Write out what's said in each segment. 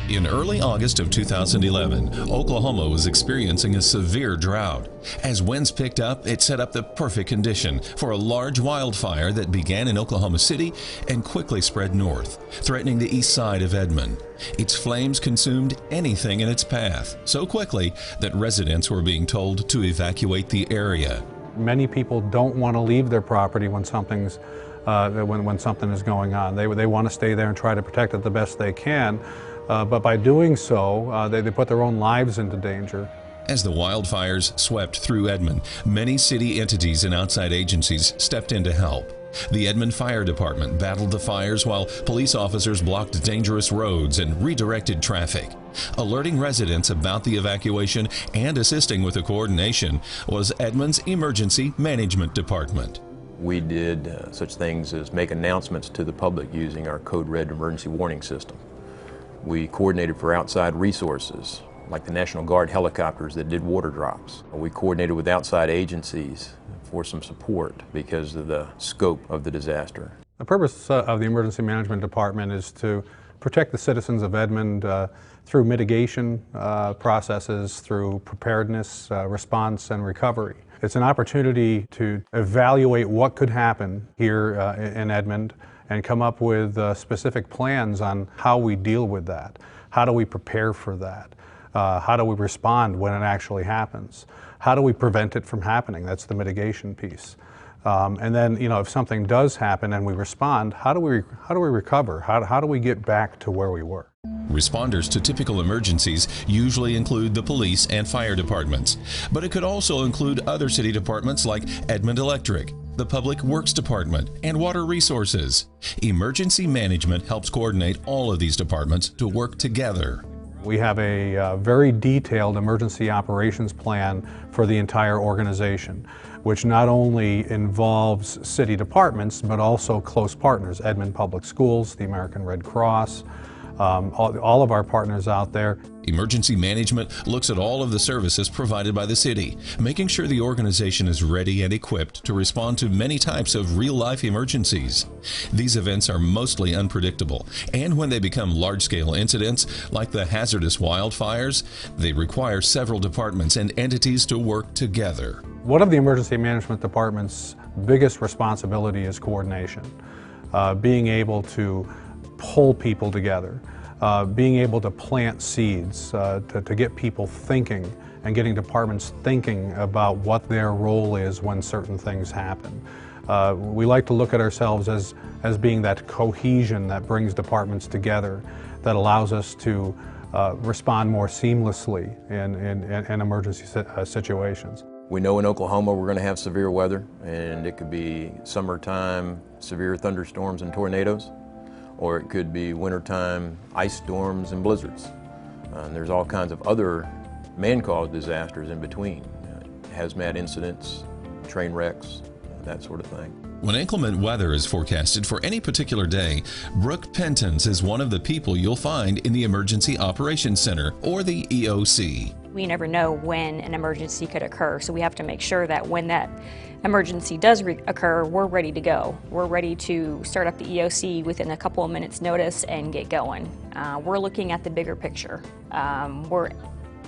In early August of 2011, Oklahoma was experiencing a severe drought. As winds picked up, it set up the perfect condition for a large wildfire that began in Oklahoma City and quickly spread north, threatening the east side of Edmond. Its flames consumed anything in its path so quickly that residents were being told to evacuate the area. Many people don't want to leave their property when something is going on. They want to stay there and try to protect it the best they can. But by doing so, they put their own lives into danger. As the wildfires swept through Edmond, many city entities and outside agencies stepped in to help. The Edmond Fire Department battled the fires while police officers blocked dangerous roads and redirected traffic. Alerting residents about the evacuation and assisting with the coordination was Edmond's Emergency Management Department. We did such things as make announcements to the public using our Code Red emergency warning system. We coordinated for outside resources, like the National Guard helicopters that did water drops. We coordinated with outside agencies for some support because of the scope of the disaster. The purpose of the Emergency Management Department is to protect the citizens of Edmond through mitigation processes, through preparedness, response, and recovery. It's an opportunity to evaluate what could happen here in Edmond and come up with specific plans on how we deal with that. How do we prepare for that? How do we respond when it actually happens? How do we prevent it from happening? That's the mitigation piece. And then, if something does happen and we respond, how do we recover? How do we get back to where we were? Responders to typical emergencies usually include the police and fire departments, but it could also include other city departments like Edmond Electric, the Public Works Department, and Water Resources. Emergency management helps coordinate all of these departments to work together. We have a very detailed emergency operations plan for the entire organization, which not only involves city departments, but also close partners, Edmond Public Schools, the American Red Cross, all of our partners out there. Emergency management looks at all of the services provided by the city, making sure the organization is ready and equipped to respond to many types of real-life emergencies. These events are mostly unpredictable, and when they become large-scale incidents, like the hazardous wildfires, they require several departments and entities to work together. One of the Emergency Management Department's biggest responsibility is coordination, being able to pull people together, being able to plant seeds, to get people thinking and getting departments thinking about what their role is when certain things happen. We like to look at ourselves as being that cohesion that brings departments together, that allows us to respond more seamlessly in emergency situations. We know in Oklahoma we're going to have severe weather, and it could be summertime severe thunderstorms and tornadoes, or it could be wintertime ice storms and blizzards. And there's all kinds of other man-caused disasters in between, hazmat incidents, train wrecks, that sort of thing. When inclement weather is forecasted for any particular day, Brooke Pentons is one of the people you'll find in the Emergency Operations Center, or the EOC. We never know when an emergency could occur, so we have to make sure that when that emergency does occur, we're ready to go. We're ready to start up the EOC within a couple of minutes notice and get going. We're looking at the bigger picture. We're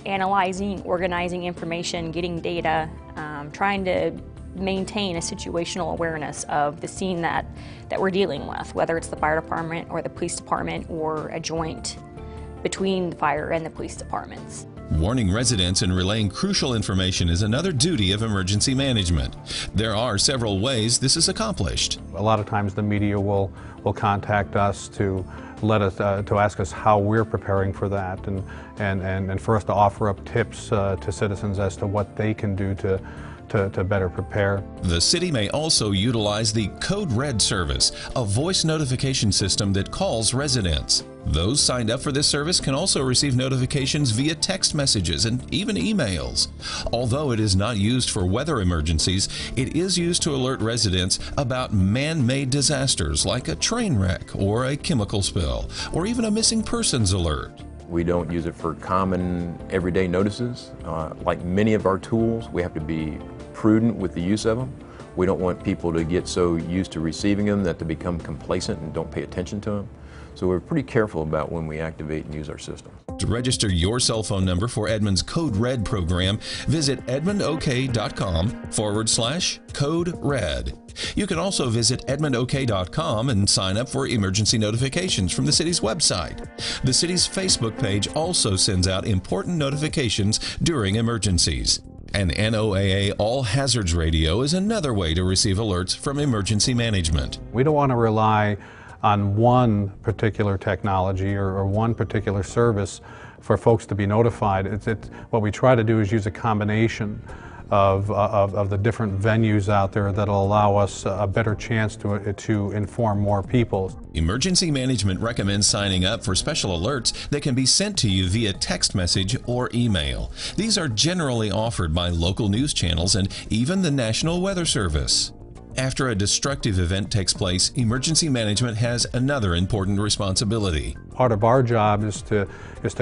analyzing, organizing information, getting data, trying to maintain a situational awareness of the scene that we're dealing with, whether it's the fire department or the police department or a joint between the fire and the police departments. Warning residents and relaying crucial information is another duty of emergency management. There are several ways this is accomplished. A lot of times the media will contact us to to ask us how we're preparing for that, and for us to offer up tips to citizens as to what they can do to better prepare. The city may also utilize the Code Red service, a voice notification system that calls residents. Those signed up for this service can also receive notifications via text messages and even emails. Although it is not used for weather emergencies, it is used to alert residents about man-made disasters like a train wreck or a chemical spill, or even a missing persons alert. We don't use it for common everyday notices. Like many of our tools, we have to be prudent with the use of them. We don't want people to get so used to receiving them that they become complacent and don't pay attention to them. So we're pretty careful about when we activate and use our system. To register your cell phone number for Edmond's Code Red program, visit edmondok.com/Code Red. You can also visit edmondok.com and sign up for emergency notifications from the city's website. The city's Facebook page also sends out important notifications during emergencies. An NOAA All Hazards Radio is another way to receive alerts from emergency management. We don't want to rely on one particular technology or one particular service for folks to be notified. What we try to do is use a combination of the different venues out there that'll allow us a better chance to inform more people. Emergency management recommends signing up for special alerts that can be sent to you via text message or email. These are generally offered by local news channels and even the National Weather Service. After a destructive event takes place, emergency management has another important responsibility. Part of our job is to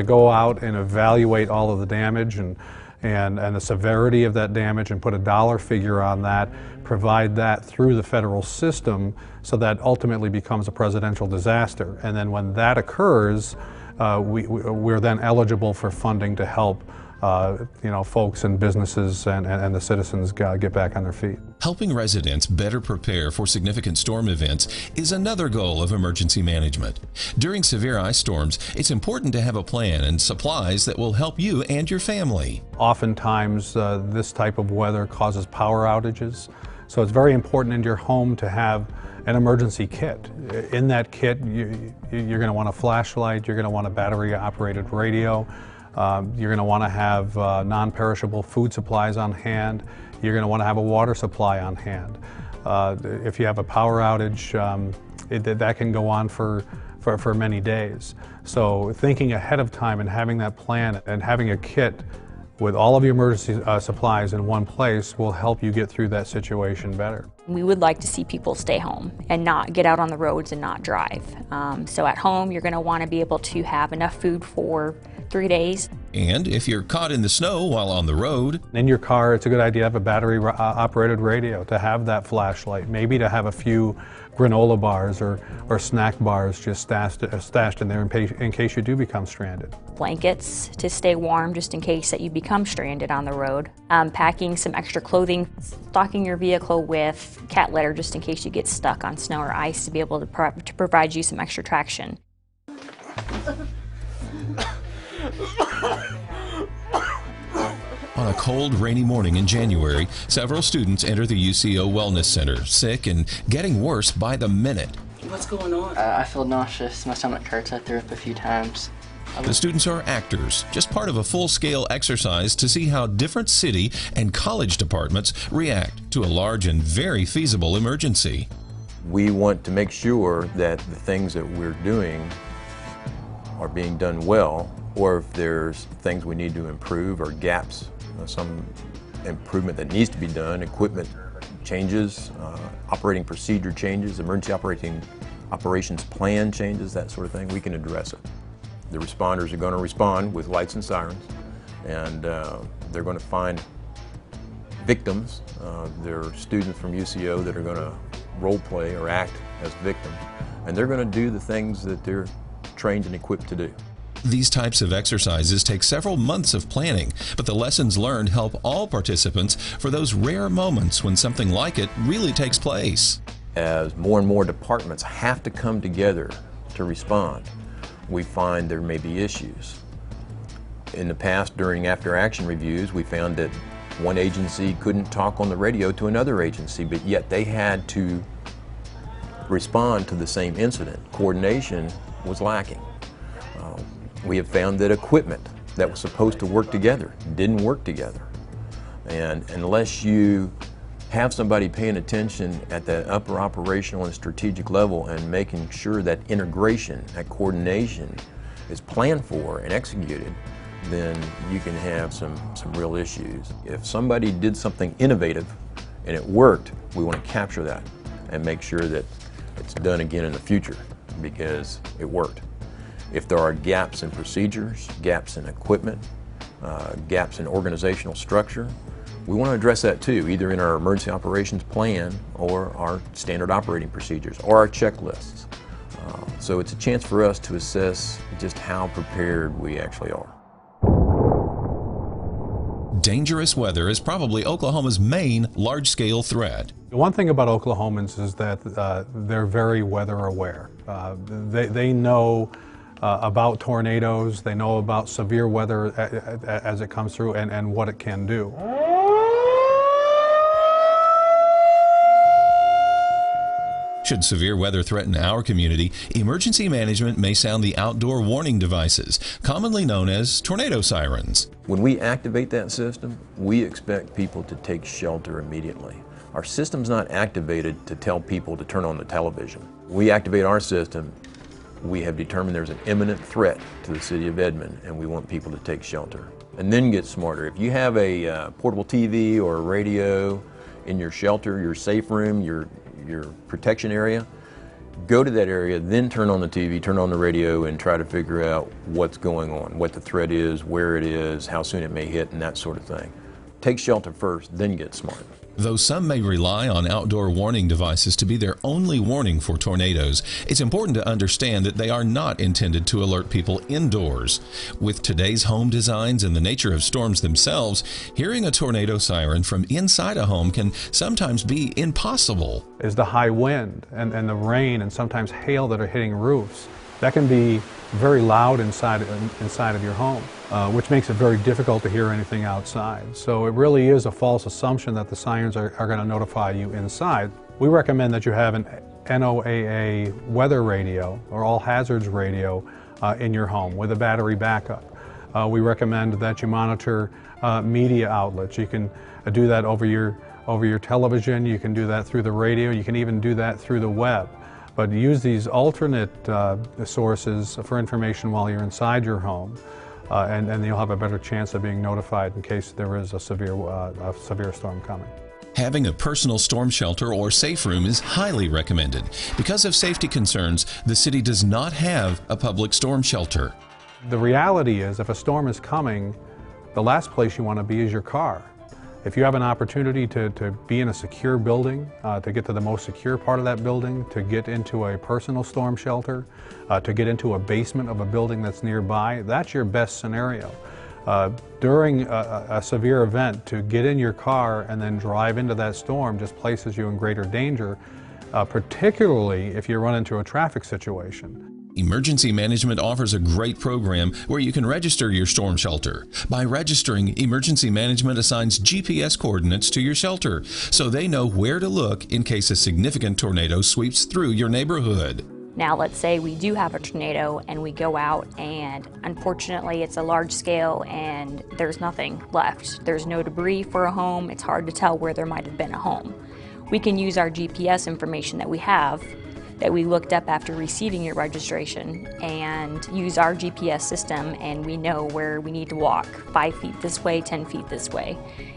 go out and evaluate all of the damage and the severity of that damage and put a dollar figure on that, provide that through the federal system so that ultimately becomes a presidential disaster. And then when that occurs, we're then eligible for funding to help folks and businesses and the citizens get back on their feet. Helping residents better prepare for significant storm events is another goal of emergency management. During severe ice storms, it's important to have a plan and supplies that will help you and your family. Oftentimes, this type of weather causes power outages, so it's very important in your home to have an emergency kit. In that kit, you're going to want a flashlight, you're going to want a battery-operated radio, you're going to want to have non-perishable food supplies on hand. You're going to want to have a water supply on hand. If you have a power outage, that can go on for many days. So thinking ahead of time and having that plan and having a kit with all of your emergency supplies in one place will help you get through that situation better. We would like to see people stay home and not get out on the roads and not drive. So at home, you're going to want to be able to have enough food for 3 days. And if you're caught in the snow while on the road, in your car, it's a good idea to have a battery-operated radio, to have that flashlight, maybe to have a few granola bars or snack bars just stashed in there in case you do become stranded. Blankets to stay warm just in case that you become stranded on the road. Packing some extra clothing, stocking your vehicle with cat litter just in case you get stuck on snow or ice to be able to provide you some extra traction. On a cold, rainy morning in January, several students enter the UCO Wellness Center, sick and getting worse by the minute. What's going on? I feel nauseous. My stomach hurts. I threw up a few times. The students are actors, just part of a full-scale exercise to see how different city and college departments react to a large and very feasible emergency. We want to make sure that the things that we're doing are being done well, or if there's things we need to improve or gaps, some improvement that needs to be done, equipment changes, operating procedure changes, emergency operations plan changes, that sort of thing, we can address it. The responders are going to respond with lights and sirens, and they're going to find victims. There are students from UCO that are going to role play or act as victims, and they're going to do the things that they're trained and equipped to do. These types of exercises take several months of planning, but the lessons learned help all participants for those rare moments when something like it really takes place. As more and more departments have to come together to respond, we find there may be issues. In the past, during after-action reviews, we found that one agency couldn't talk on the radio to another agency, but yet they had to respond to the same incident. Coordination was lacking. We have found that equipment that was supposed to work together didn't work together. And unless you have somebody paying attention at the upper operational and strategic level and making sure that integration, that coordination is planned for and executed, then you can have some real issues. If somebody did something innovative and it worked, we want to capture that and make sure that it's done again in the future because it worked. If there are gaps in procedures, gaps in equipment, gaps in organizational structure, we want to address that too, either in our emergency operations plan or our standard operating procedures or our checklists. So it's a chance for us to assess just how prepared we actually are. Dangerous weather is probably Oklahoma's main large-scale threat. The one thing about Oklahomans is that they're very weather aware. They know about tornadoes, they know about severe weather as it comes through and what it can do. Should severe weather threaten our community, emergency management may sound the outdoor warning devices, commonly known as tornado sirens. When we activate that system, we expect people to take shelter immediately. Our system's not activated to tell people to turn on the television. We activate our system, we have determined there's an imminent threat to the city of Edmond, and we want people to take shelter. And then get smarter. If you have a portable TV or a radio in your shelter, your safe room, your protection area, go to that area, then turn on the TV, turn on the radio, and try to figure out what's going on, what the threat is, where it is, how soon it may hit, and that sort of thing. Take shelter first, then get smart. Though some may rely on outdoor warning devices to be their only warning for tornadoes, it's important to understand that they are not intended to alert people indoors. With today's home designs and the nature of storms themselves, hearing a tornado siren from inside a home can sometimes be impossible. Is the high wind and the rain and sometimes hail that are hitting roofs. That can be very loud inside of your home, which makes it very difficult to hear anything outside. So it really is a false assumption that the sirens are going to notify you inside. We recommend that you have an NOAA weather radio or all hazards radio in your home with a battery backup. We recommend that you monitor media outlets. You can do that over your television, you can do that through the radio, you can even do that through the web. But use these alternate sources for information while you're inside your home, and you'll have a better chance of being notified in case there is a severe storm coming. Having a personal storm shelter or safe room is highly recommended. Because of safety concerns, the city does not have a public storm shelter. The reality is, if a storm is coming, the last place you want to be is your car. If you have an opportunity to be in a secure building, to get to the most secure part of that building, to get into a personal storm shelter, to get into a basement of a building that's nearby, that's your best scenario. During a severe event, to get in your car and then drive into that storm just places you in greater danger, particularly if you run into a traffic situation. Emergency Management offers a great program where you can register your storm shelter. By registering, Emergency Management assigns GPS coordinates to your shelter, so they know where to look in case a significant tornado sweeps through your neighborhood. Now let's say we do have a tornado and we go out and unfortunately it's a large scale and there's nothing left. There's no debris for a home. It's hard to tell where there might have been a home. We can use our GPS information that we have, that we looked up after receiving your registration, and use our GPS system, and we know where we need to walk 5 feet this way, 10 feet this way,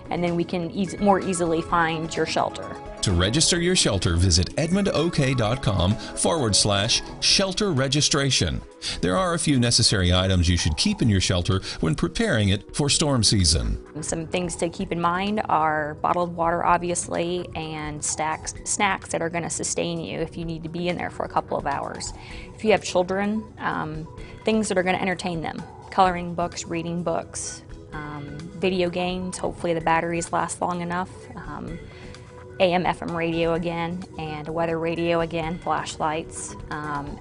and then we can more easily find your shelter. To register your shelter, visit edmondok.com/shelter registration. There are a few necessary items you should keep in your shelter when preparing it for storm season. Some things to keep in mind are bottled water, obviously, and snacks that are going to sustain you if you need to be in there for a couple of hours. If you have children, things that are going to entertain them, coloring books, reading books, video games, hopefully the batteries last long enough, AM, FM radio again, and a weather radio again, flashlights,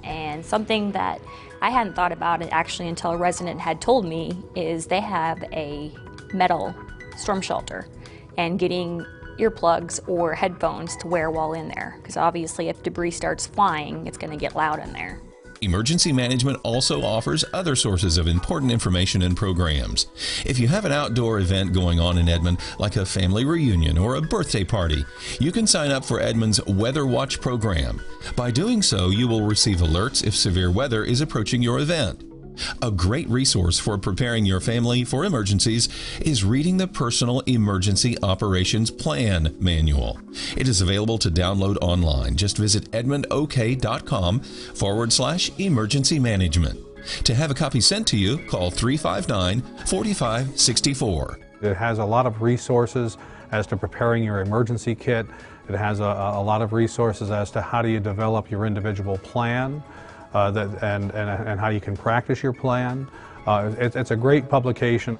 and something that I hadn't thought about it actually until a resident had told me is they have a metal storm shelter, and getting earplugs or headphones to wear while in there, because obviously if debris starts flying, it's going to get loud in there. Emergency Management also offers other sources of important information and programs. If you have an outdoor event going on in Edmond, like a family reunion or a birthday party, you can sign up for Edmond's Weather Watch program. By doing so, you will receive alerts if severe weather is approaching your event. A great resource for preparing your family for emergencies is reading the Personal Emergency Operations Plan Manual. It is available to download online. Just visit edmondok.com/emergency management. To have a copy sent to you, call 359-4564. It has a lot of resources as to preparing your emergency kit. It has a lot of resources as to how do you develop your individual plan. and how you can practice your plan. It's a great publication.